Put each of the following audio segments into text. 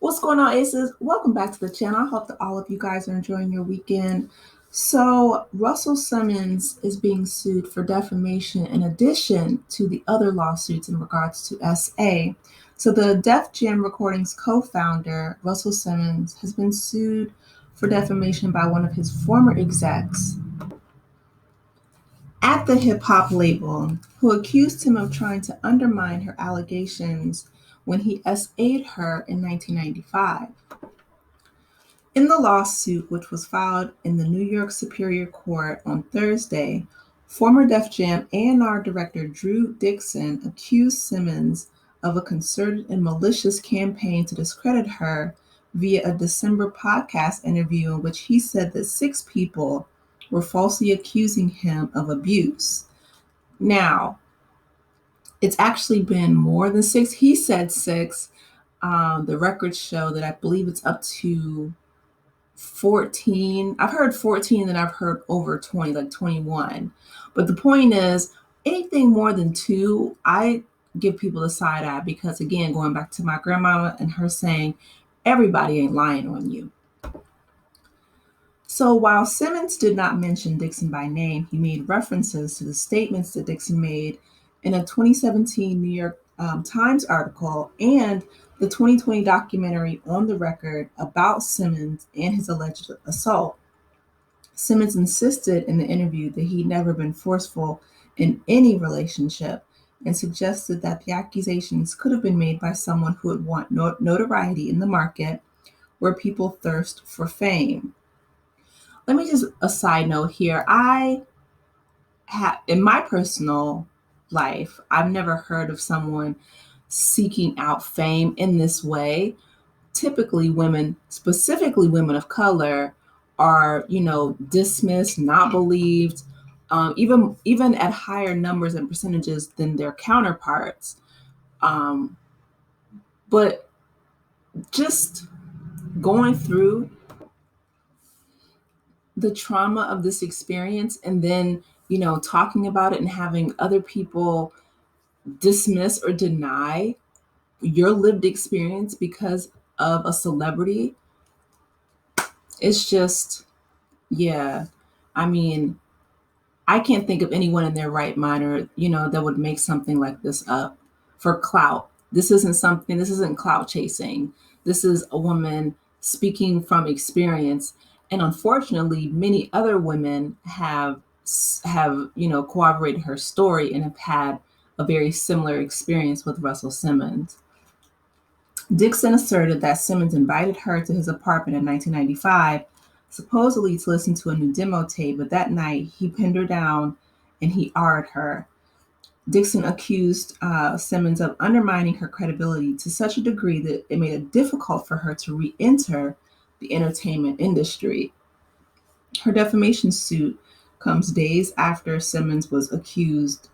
What's going on, Aces? Welcome back to the channel. I hope that all of you guys are enjoying your weekend. So, Russell Simmons is being sued for defamation in addition to the other lawsuits in regards to SA. So, the Def Jam Recordings co founder, Russell Simmons, has been sued for defamation by one of his former execs at the hip hop label, who accused him of trying to undermine her allegations when he SA'd her in 1995. In the lawsuit, which was filed in the New York Superior Court on Thursday, former Def Jam A&R director Drew Dixon accused Simmons of a concerted and malicious campaign to discredit her via a December podcast interview in which he said that 6 people were falsely accusing him of abuse. Now, it's actually been more than 6. He said 6. The records show that I believe it's up to 14. I've heard 14 and I've heard over 20, like 21. But the point is, anything more than 2, I give people the side eye because, again, going back to my grandmama and her saying, everybody ain't lying on you. So while Simmons did not mention Dixon by name, he made references to the statements that Dixon made in a 2017 New York Times article and the 2020 documentary On the Record about Simmons and his alleged assault. Simmons insisted in the interview that he'd never been forceful in any relationship and suggested that the accusations could have been made by someone who would want notoriety in the market where people thirst for fame. Let me just a side note here. In my personal life, I've never heard of someone seeking out fame in this way. Typically women, specifically women of color, are, dismissed, not believed, even at higher numbers and percentages than their counterparts. But just going through the trauma of this experience and then, talking about it and having other people dismiss or deny your lived experience because of a celebrity, it's just, yeah. I mean, I can't think of anyone in their right mind or, that would make something like this up for clout. This isn't clout chasing. This is a woman speaking from experience. And unfortunately, many other women have corroborated her story and have had a very similar experience with Russell Simmons. Dixon asserted that Simmons invited her to his apartment in 1995, supposedly to listen to a new demo tape, but that night he pinned her down and he R'd her. Dixon accused Simmons of undermining her credibility to such a degree that it made it difficult for her to re-enter the entertainment industry. Her defamation suit comes days after Simmons was accused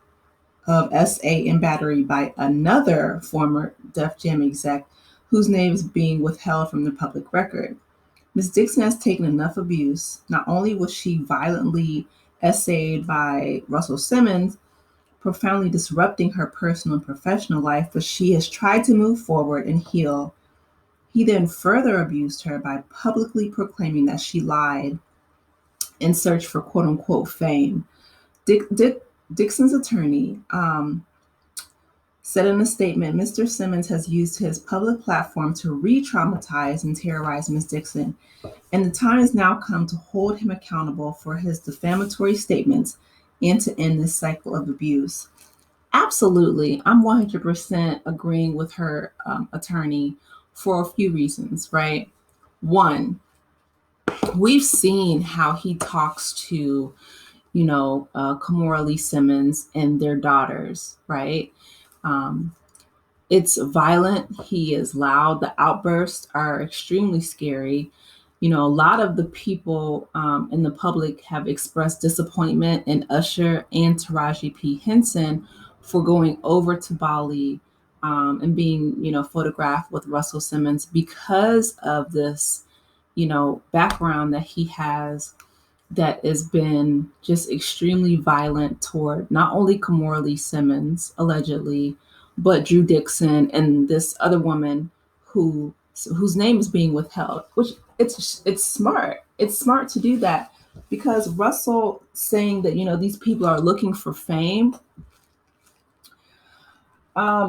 of SA and battery by another former Def Jam exec whose name is being withheld from the public record. Ms. Dixon has taken enough abuse. Not only was she violently SA'd by Russell Simmons, profoundly disrupting her personal and professional life, but she has tried to move forward and heal. He then further abused her by publicly proclaiming that she lied in search for quote-unquote fame. Dixon's attorney said in a statement, Mr. Simmons has used his public platform to re-traumatize and terrorize Ms. Dixon, and the time has now come to hold him accountable for his defamatory statements and to end this cycle of abuse. Absolutely, I'm 100% agreeing with her attorney for a few reasons, right? One, we've seen how he talks to, Kimora Lee Simmons and their daughters, right? It's violent. He is loud. The outbursts are extremely scary. A lot of the people in the public have expressed disappointment in Usher and Taraji P. Henson for going over to Bali and being, photographed with Russell Simmons because of this, background that he has that has been just extremely violent toward not only Kimora Lee Simmons, allegedly, but Drew Dixon and this other woman who whose name is being withheld, which it's smart. It's smart to do that because Russell saying that, these people are looking for fame.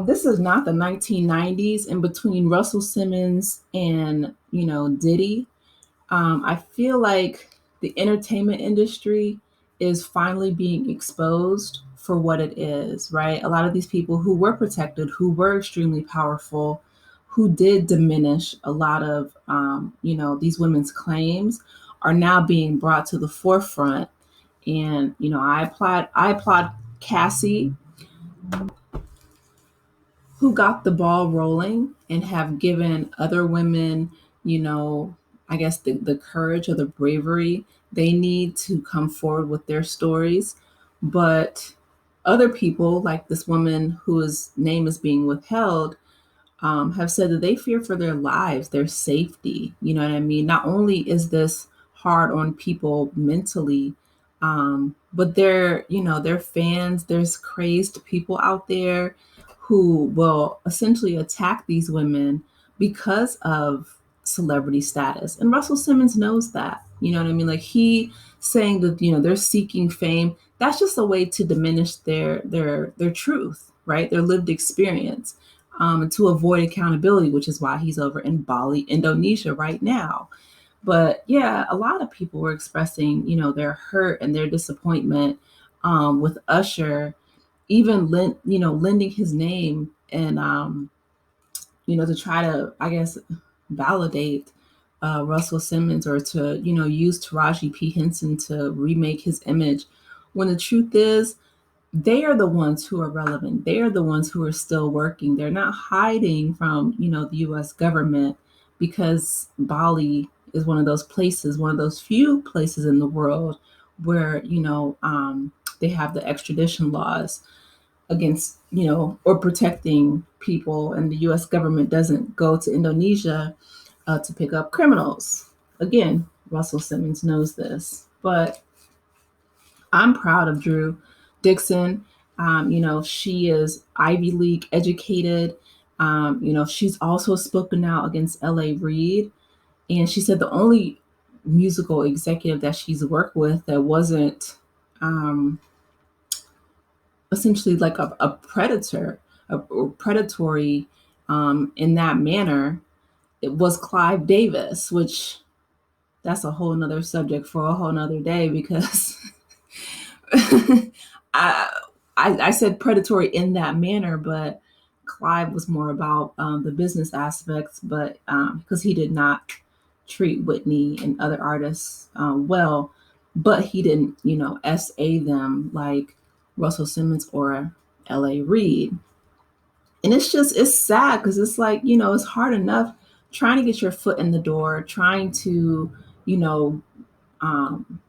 This is not the 1990s, and between Russell Simmons and, Diddy, I feel like the entertainment industry is finally being exposed for what it is, right? A lot of these people who were protected, who were extremely powerful, who did diminish a lot of, these women's claims, are now being brought to the forefront. And I applaud Cassie, who got the ball rolling and have given other women, you know, I guess the courage or the bravery they need to come forward with their stories. But other people, like this woman whose name is being withheld, have said that they fear for their lives, their safety. You know what I mean? Not only is this hard on people mentally, but they're fans. There's crazed people out there who will essentially attack these women because of celebrity status. And Russell Simmons knows that. You know what I mean? Like, he saying that, they're seeking fame. That's just a way to diminish their truth, right? Their lived experience, to avoid accountability, which is why he's over in Bali, Indonesia right now. But yeah, a lot of people were expressing, their hurt and their disappointment, with Usher, even lending his name and, to try to, I guess, validate Russell Simmons, or to, use Taraji P. Henson to remake his image. When the truth is, they are the ones who are relevant. They are the ones who are still working. They're not hiding from, the US government, because Bali is one of those places, one of those few places in the world where, they have the extradition laws against, or protecting people, and the US government doesn't go to Indonesia to pick up criminals. Again, Russell Simmons knows this, but I'm proud of Drew Dixon. She is Ivy League educated. She's also spoken out against L.A. Reid. And she said the only musical executive that she's worked with that wasn't, essentially like a predator, or predatory, in that manner, it was Clive Davis, which that's a whole nother subject for a whole nother day, because I, I said predatory in that manner, but Clive was more about, the business aspects, but because he did not treat Whitney and other artists well, but he didn't, SA them like Russell Simmons or L.A. Reid. And it's sad, because it's like, it's hard enough trying to get your foot in the door, trying to, you know, um,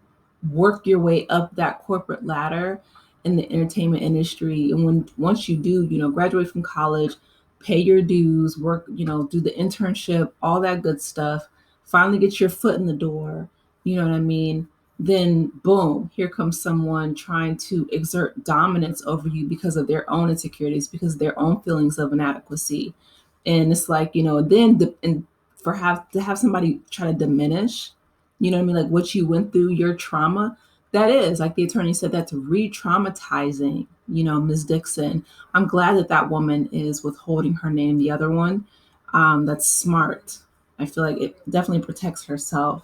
work your way up that corporate ladder in the entertainment industry. And once you do, graduate from college, pay your dues, work, do the internship, all that good stuff, finally get your foot in the door, you know what I mean? Then boom, here comes someone trying to exert dominance over you because of their own insecurities, because of their own feelings of inadequacy. And it's like, and to have somebody try to diminish, you know what I mean? Like, what you went through, your trauma, that is, like the attorney said, that's re-traumatizing, Ms. Dixon. I'm glad that that woman is withholding her name. The other one, that's smart. I feel like it definitely protects herself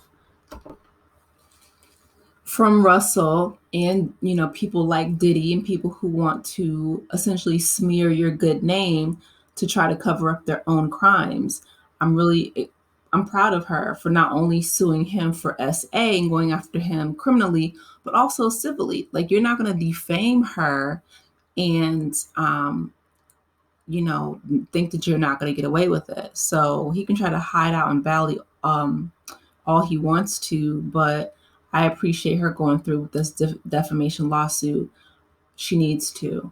from Russell and, people like Diddy, and people who want to essentially smear your good name to try to cover up their own crimes. I'm proud of her for not only suing him for SA and going after him criminally, but also civilly. Like, you're not going to defame her and, think that you're not going to get away with it. So he can try to hide out in Valley, all he wants to, but I appreciate her going through with this defamation lawsuit. She needs to.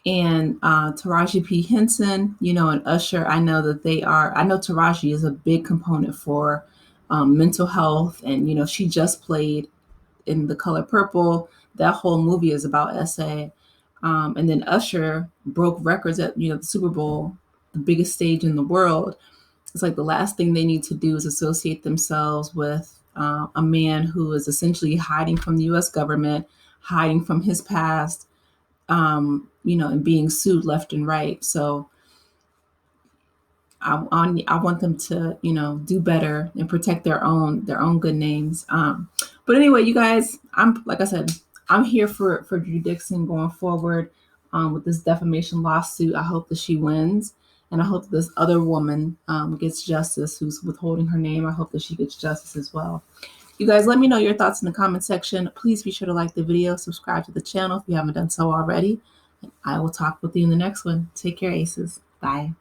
And Taraji P. Henson, and Usher, I know that I know Taraji is a big component for mental health. And, she just played in The Color Purple. That whole movie is about SA. And then Usher broke records at, the Super Bowl, the biggest stage in the world. It's like the last thing they need to do is associate themselves with a man who is essentially hiding from the U.S. government, hiding from his past, and being sued left and right. So I want them to, do better and protect their own good names. But anyway, you guys, like I said, I'm here for Drew Dixon going forward with this defamation lawsuit. I hope that she wins, and I hope that this other woman gets justice who's withholding her name. I hope that she gets justice as well. You guys, let me know your thoughts in the comment section. Please be sure to like the video, subscribe to the channel if you haven't done so already. And I will talk with you in the next one. Take care, Aces. Bye.